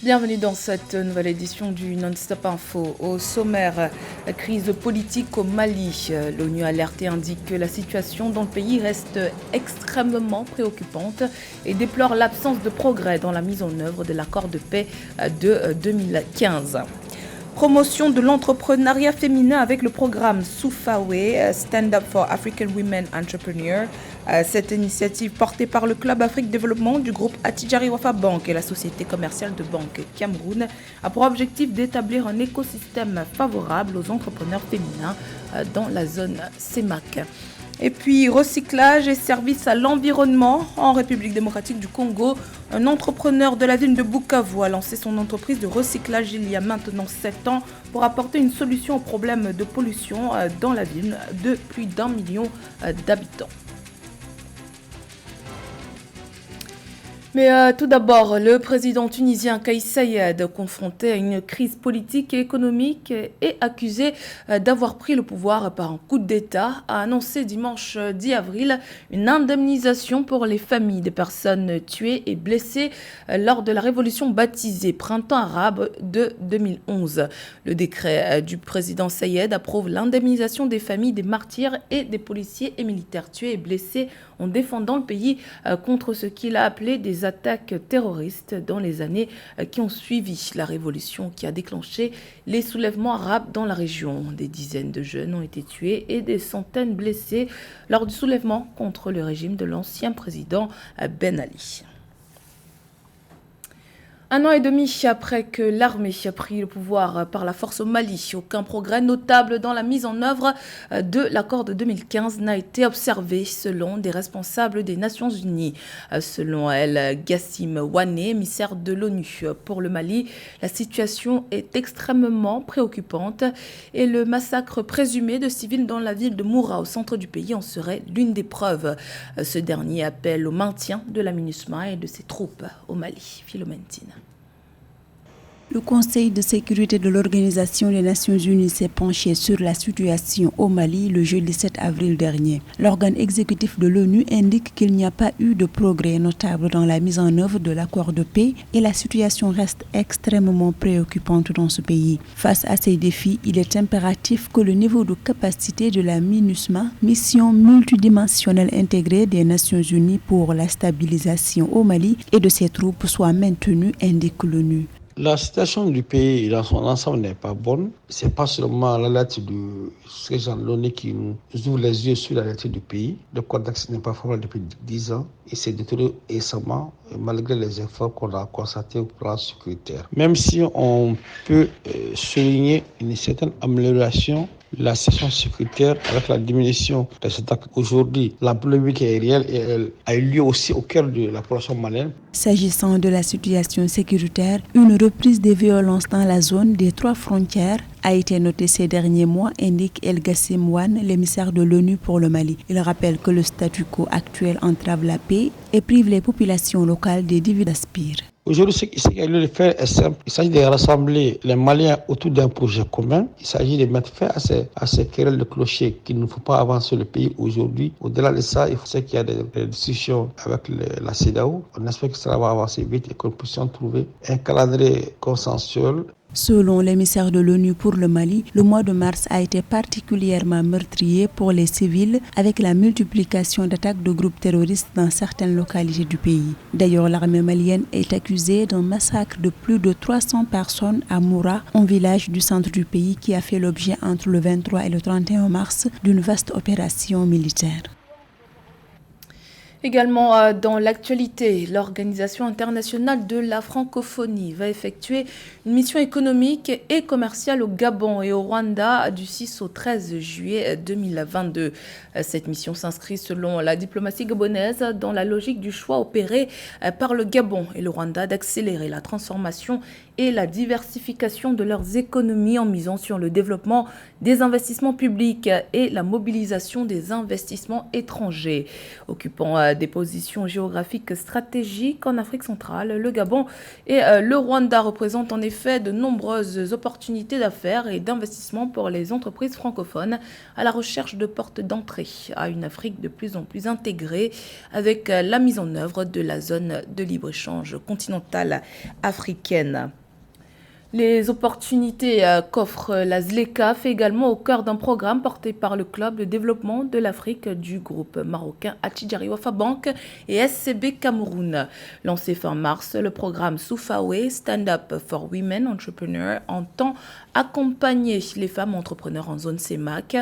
Bienvenue dans cette nouvelle édition du Non-Stop Info. Au sommaire, la crise politique au Mali. L'ONU alerte et indique que la situation dans le pays reste extrêmement préoccupante et déplore l'absence de progrès dans la mise en œuvre de l'accord de paix de 2015. Promotion de l'entrepreneuriat féminin avec le programme Soufawe, Stand Up for African Women Entrepreneurs. Cette initiative portée par le Club Afrique Développement du groupe Attijari Wafa Bank et la société commerciale de banque Cameroun a pour objectif d'établir un écosystème favorable aux entrepreneurs féminins dans la zone CEMAC. Et puis, recyclage et service à l'environnement en République démocratique du Congo. Un entrepreneur de la ville de Bukavu a lancé son entreprise de recyclage il y a maintenant 7 ans pour apporter une solution aux problèmes de pollution dans la ville de plus d'1 million d'habitants. Mais tout d'abord, le président tunisien Kais Saied, confronté à une crise politique et économique et accusé d'avoir pris le pouvoir par un coup d'État, a annoncé dimanche 10 avril une indemnisation pour les familles des personnes tuées et blessées lors de la révolution baptisée Printemps arabe de 2011. Le décret du président Saied approuve l'indemnisation des familles des martyrs et des policiers et militaires tués et blessés en défendant le pays contre ce qu'il a appelé des attaques terroristes dans les années qui ont suivi la révolution qui a déclenché les soulèvements arabes dans la région. Des dizaines de jeunes ont été tués et des centaines blessés lors du soulèvement contre le régime de l'ancien président Ben Ali. 1 an et demi après que l'armée a pris le pouvoir par la force au Mali, aucun progrès notable dans la mise en œuvre de l'accord de 2015 n'a été observé selon des responsables des Nations Unies. Selon elle, Gassim Wane, émissaire de l'ONU pour le Mali, la situation est extrêmement préoccupante et le massacre présumé de civils dans la ville de Moura au centre du pays en serait l'une des preuves. Ce dernier appelle au maintien de la MINUSMA et de ses troupes au Mali. Philomentine. Le Conseil de sécurité de l'Organisation des Nations Unies s'est penché sur la situation au Mali le jeudi 7 avril dernier. L'organe exécutif de l'ONU indique qu'il n'y a pas eu de progrès notable dans la mise en œuvre de l'accord de paix et la situation reste extrêmement préoccupante dans ce pays. Face à ces défis, il est impératif que le niveau de capacité de la MINUSMA, mission multidimensionnelle intégrée des Nations Unies pour la stabilisation au Mali et de ses troupes, soit maintenu, indique l'ONU. La situation du pays dans son ensemble n'est pas bonne. C'est pas seulement la lettre de ces gens de l'ONU qui nous ouvre les yeux sur la lettre du pays. Le contexte n'est pas favorable depuis 10 ans et s'est détérioré récemment malgré les efforts qu'on a constatés au plan sécuritaire. Même si on peut souligner une certaine amélioration, la situation sécuritaire avec la diminution des attaques aujourd'hui, la polémique est réelle et elle a eu lieu aussi au cœur de la population malienne. S'agissant de la situation sécuritaire, une reprise des violences dans la zone des 3 frontières a été notée ces derniers mois, indique El Gassim Wane, l'émissaire de l'ONU pour le Mali. Il rappelle que le statu quo actuel entrave la paix et prive les populations locales des dividendes aspirent. Aujourd'hui, ce qu'il y a lieu de faire est simple. Il s'agit de rassembler les Maliens autour d'un projet commun. Il s'agit de mettre fin à ces querelles de clochers qui ne font pas avancer le pays aujourd'hui. Au-delà de ça, il faut qu'il y a des discussions avec la CEDEAO. On espère que ça va avancer vite et que nous puissions trouver un calendrier consensuel. Selon l'émissaire de l'ONU pour le Mali, le mois de mars a été particulièrement meurtrier pour les civils avec la multiplication d'attaques de groupes terroristes dans certaines localités du pays. D'ailleurs, l'armée malienne est accusée d'un massacre de plus de 300 personnes à Moura, un village du centre du pays qui a fait l'objet entre le 23 et le 31 mars d'une vaste opération militaire. Également dans l'actualité, l'Organisation internationale de la francophonie va effectuer une mission économique et commerciale au Gabon et au Rwanda du 6 au 13 juillet 2022. Cette mission s'inscrit selon la diplomatie gabonaise dans la logique du choix opéré par le Gabon et le Rwanda d'accélérer la transformation et la diversification de leurs économies en misant sur le développement des investissements publics et la mobilisation des investissements étrangers. Occupant des positions géographiques stratégiques en Afrique centrale. Le Gabon et le Rwanda représentent en effet de nombreuses opportunités d'affaires et d'investissement pour les entreprises francophones à la recherche de portes d'entrée à une Afrique de plus en plus intégrée avec la mise en œuvre de la zone de libre-échange continentale africaine. Les opportunités qu'offre la ZLECA fait également au cœur d'un programme porté par le Club de développement de l'Afrique du groupe marocain Attijari Wafa Bank et SCB Cameroun. Lancé fin mars, le programme Soufawe Stand Up for Women Entrepreneurs entend accompagner les femmes entrepreneurs en zone CEMAC.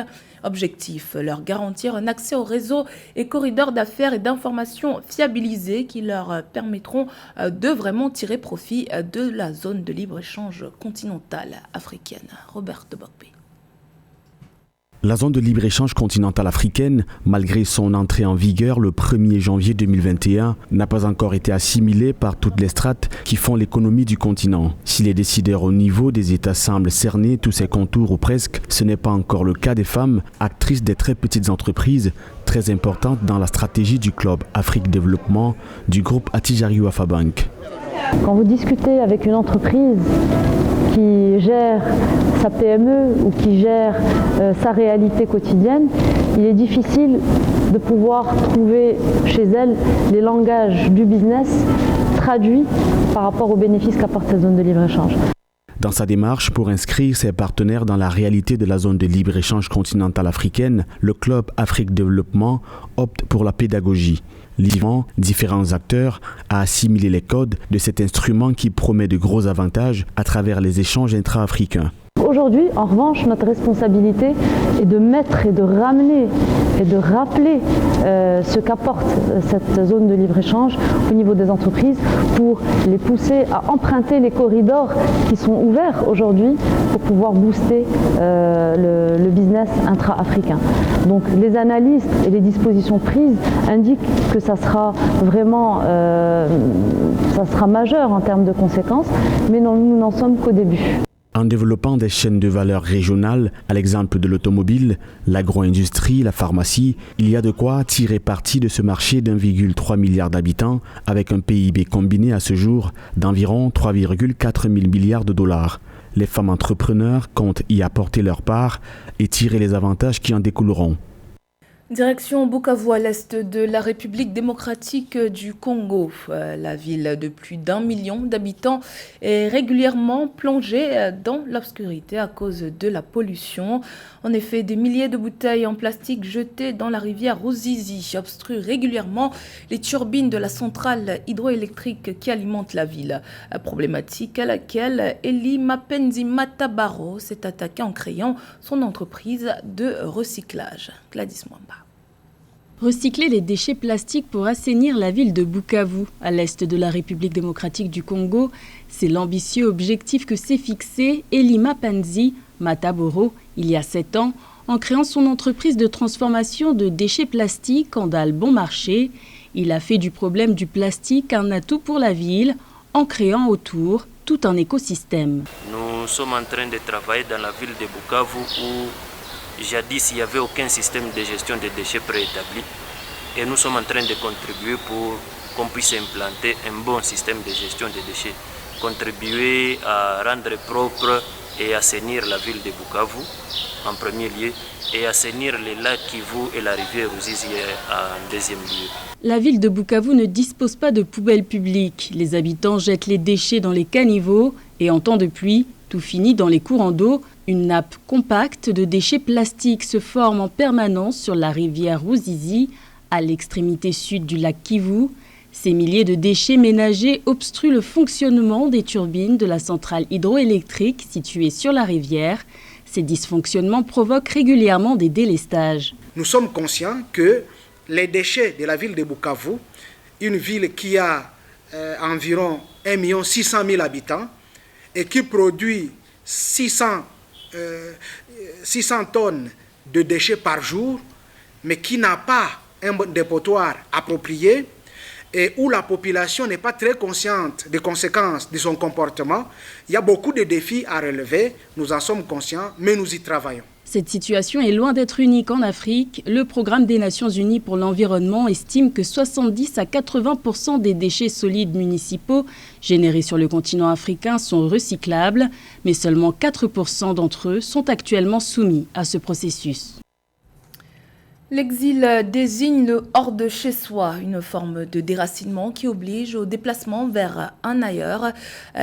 Objectif, leur garantir un accès au réseau et corridors d'affaires et d'informations fiabilisés qui leur permettront de vraiment tirer profit de la zone de libre-échange continentale africaine. Robert de Bokbe. La zone de libre-échange continentale africaine, malgré son entrée en vigueur le 1er janvier 2021, n'a pas encore été assimilée par toutes les strates qui font l'économie du continent. Si les décideurs au niveau des États semblent cerner tous ses contours ou presque, ce n'est pas encore le cas des femmes, actrices des très petites entreprises, très importantes dans la stratégie du Club Afrique Développement du groupe Attijari Wafa Bank. Quand vous discutez avec une entreprise qui gère sa PME ou qui gère sa réalité quotidienne, il est difficile de pouvoir trouver chez elle les langages du business traduits par rapport aux bénéfices qu'apporte cette zone de libre-échange. Dans sa démarche pour inscrire ses partenaires dans la réalité de la zone de libre-échange continentale africaine, le Club Afrique Développement opte pour la pédagogie, livrant différents acteurs à assimiler les codes de cet instrument qui promet de gros avantages à travers les échanges intra-africains. Aujourd'hui, en revanche, notre responsabilité est de mettre et de ramener et de rappeler ce qu'apporte cette zone de libre-échange au niveau des entreprises pour les pousser à emprunter les corridors qui sont ouverts aujourd'hui pour pouvoir booster le business intra-africain. Donc les analystes et les dispositions prises indiquent que ça sera vraiment majeur en termes de conséquences, mais nous n'en sommes qu'au début. En développant des chaînes de valeur régionales, à l'exemple de l'automobile, l'agro-industrie, la pharmacie, il y a de quoi tirer parti de ce marché d'1,3 milliard d'habitants avec un PIB combiné à ce jour d'environ 3,4 000 milliards de dollars. Les femmes entrepreneurs comptent y apporter leur part et tirer les avantages qui en découleront. Direction Bukavu à l'est de la République démocratique du Congo. La ville de plus d'1 million d'habitants est régulièrement plongée dans l'obscurité à cause de la pollution. En effet, des milliers de bouteilles en plastique jetées dans la rivière Ruzizi obstruent régulièrement les turbines de la centrale hydroélectrique qui alimente la ville. Problématique à laquelle Eli Mapenzi Matabaro s'est attaqué en créant son entreprise de recyclage. Gladys Mwamba. Recycler les déchets plastiques pour assainir la ville de Bukavu, à l'est de la République démocratique du Congo, c'est l'ambitieux objectif que s'est fixé Eli Mapenzi Matabaro il y a 7 ans, en créant son entreprise de transformation de déchets plastiques en dalles bon marché. Il a fait du problème du plastique un atout pour la ville, en créant autour tout un écosystème. Nous sommes en train de travailler dans la ville de Bukavu où jadis, il n'y avait aucun système de gestion des déchets préétabli et nous sommes en train de contribuer pour qu'on puisse implanter un bon système de gestion des déchets, contribuer à rendre propre et assainir la ville de Bukavu en premier lieu et assainir les lacs Kivu et la rivière Ruzizi en deuxième lieu. La ville de Bukavu ne dispose pas de poubelles publiques. Les habitants jettent les déchets dans les caniveaux et en temps de pluie, tout finit dans les courants d'eau. Une nappe compacte de déchets plastiques se forme en permanence sur la rivière Ruzizi, à l'extrémité sud du lac Kivu. Ces milliers de déchets ménagers obstruent le fonctionnement des turbines de la centrale hydroélectrique située sur la rivière. Ces dysfonctionnements provoquent régulièrement des délestages. Nous sommes conscients que les déchets de la ville de Bukavu, une ville qui a environ 1 600 000 habitants et qui produit 600 tonnes de déchets par jour, mais qui n'a pas un dépotoir approprié et où la population n'est pas très consciente des conséquences de son comportement, il y a beaucoup de défis à relever, nous en sommes conscients, mais nous y travaillons. Cette situation est loin d'être unique en Afrique. Le programme des Nations Unies pour l'environnement estime que 70 à 80% des déchets solides municipaux générés sur le continent africain sont recyclables, mais seulement 4% d'entre eux sont actuellement soumis à ce processus. L'exil désigne le hors de chez soi, une forme de déracinement qui oblige au déplacement vers un ailleurs.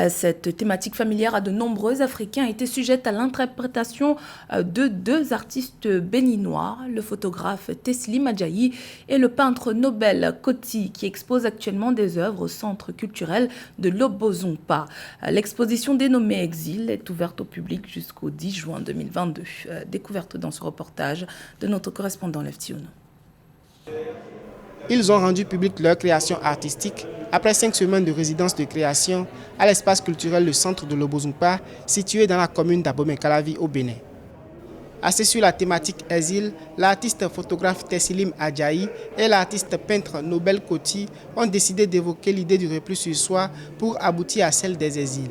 Cette thématique familière à de nombreux Africains était sujette à l'interprétation de deux artistes béninois, le photographe Teslim Adjahi et le peintre Nobel Koti, qui exposent actuellement des œuvres au centre culturel de Lobozompa. L'exposition dénommée Exil est ouverte au public jusqu'au 10 juin 2022. Découverte dans ce reportage de notre correspondant Leftion. Ils ont rendu public leur création artistique après 5 semaines de résidence de création à l'espace culturel Le Centre de Lobozompa, situé dans la commune d'Abomey-Calavi au Bénin. Assez sur la thématique exil, l'artiste photographe Teslim Adjahi et l'artiste peintre Nobel Koti ont décidé d'évoquer l'idée du repli sur soi pour aboutir à celle des exils.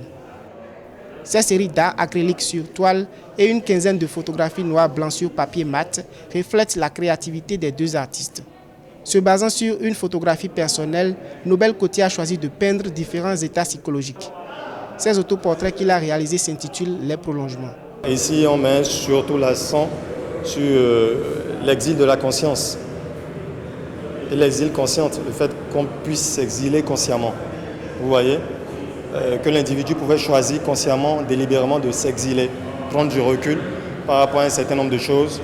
Ces séries d'art acrylique sur toile et une quinzaine de photographies noir-blanc sur papier mat reflètent la créativité des deux artistes. Se basant sur une photographie personnelle, Nobel Koti a choisi de peindre différents états psychologiques. Ces autoportraits qu'il a réalisés s'intitulent « Les prolongements ». Ici, on met surtout l'accent sur l'exil de la conscience. Et l'exil conscient, le fait qu'on puisse s'exiler consciemment. Vous voyez ? Que l'individu pouvait choisir consciemment, délibérément de s'exiler, prendre du recul par rapport à un certain nombre de choses.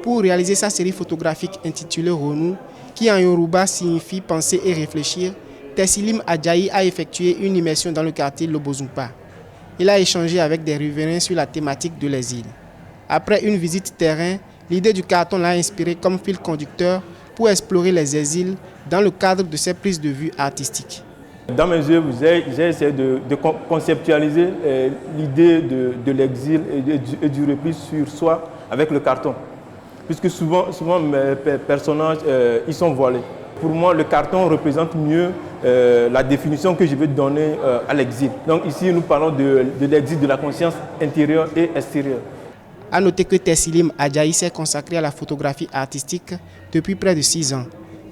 Pour réaliser sa série photographique intitulée Ronu, qui en Yoruba signifie penser et réfléchir, Teslim Adjahi a effectué une immersion dans le quartier Lobozompa. Il a échangé avec des riverains sur la thématique de l'exil. Après une visite terrain, l'idée du carton l'a inspiré comme fil conducteur pour explorer les exils dans le cadre de ses prises de vue artistiques. Dans mes œuvres, j'ai essayé de conceptualiser l'idée de l'exil et du repli sur soi avec le carton. Puisque souvent mes personnages ils sont voilés. Pour moi, le carton représente mieux la définition que je vais donner à l'exil. Donc ici, nous parlons de l'exil de la conscience intérieure et extérieure. A noter que Teslim Adjahi s'est consacré à la photographie artistique depuis près de 6 ans.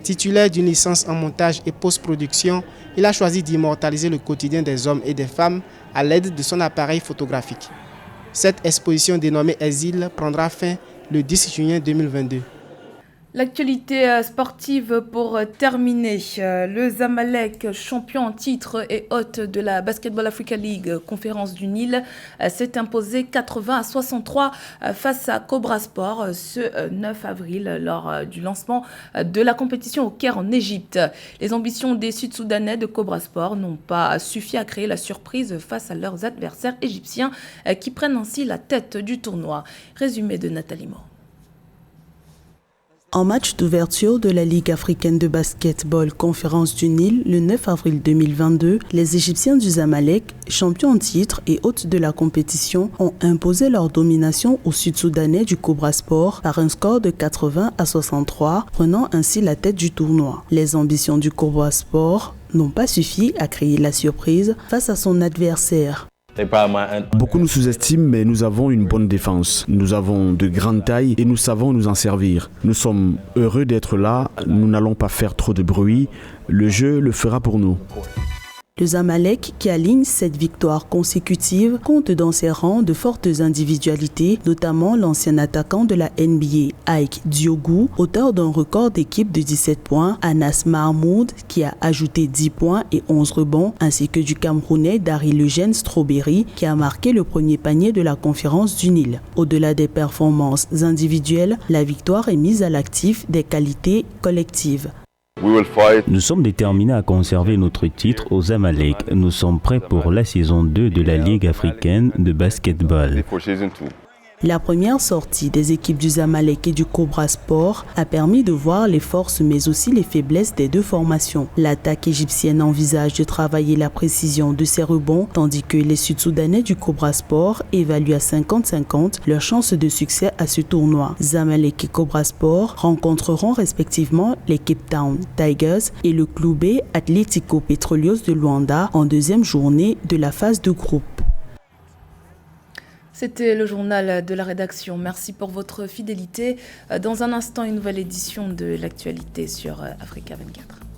Titulaire d'une licence en montage et post-production, il a choisi d'immortaliser le quotidien des hommes et des femmes à l'aide de son appareil photographique. Cette exposition dénommée Exil prendra fin le 10 juin 2022. L'actualité sportive pour terminer. Le Zamalek, champion en titre et hôte de la Basketball Africa League Conférence du Nil, s'est imposé 80-63 face à Cobra Sport ce 9 avril lors du lancement de la compétition au Caire en Égypte. Les ambitions des Sud-Soudanais de Cobra Sport n'ont pas suffi à créer la surprise face à leurs adversaires égyptiens qui prennent ainsi la tête du tournoi. Résumé de Nathalie Moore. En match d'ouverture de la Ligue africaine de basketball Conférence du Nil le 9 avril 2022, les Égyptiens du Zamalek, champions en titre et hôtes de la compétition, ont imposé leur domination aux Sud-Soudanais du Cobra Sport par un score de 80-63, prenant ainsi la tête du tournoi. Les ambitions du Cobra Sport n'ont pas suffi à créer la surprise face à son adversaire. Beaucoup nous sous-estiment, mais nous avons une bonne défense. Nous avons de grandes tailles et nous savons nous en servir. Nous sommes heureux d'être là, nous n'allons pas faire trop de bruit. Le jeu le fera pour nous. Le Zamalek, qui aligne 7 victoires consécutives, compte dans ses rangs de fortes individualités, notamment l'ancien attaquant de la NBA, Ike Diogu, auteur d'un record d'équipe de 17 points, Anas Mahmoud, qui a ajouté 10 points et 11 rebonds, ainsi que du Camerounais Daryl Eugène Strawberry, qui a marqué le premier panier de la Conférence du Nil. Au-delà des performances individuelles, la victoire est mise à l'actif des qualités collectives. Nous sommes déterminés à conserver notre titre au Zamalek. Nous sommes prêts pour la saison 2 de la Ligue africaine de basketball. La première sortie des équipes du Zamalek et du Cobra Sport a permis de voir les forces mais aussi les faiblesses des deux formations. L'attaque égyptienne envisage de travailler la précision de ses rebonds, tandis que les Sud-Soudanais du Cobra Sport évaluent à 50-50 leurs chances de succès à ce tournoi. Zamalek et Cobra Sport rencontreront respectivement les Cape Town Tigers et le Clube Atlético Petroleros de Luanda en deuxième journée de la phase de groupe. C'était le journal de la rédaction. Merci pour votre fidélité. Dans un instant, une nouvelle édition de l'actualité sur Africa 24.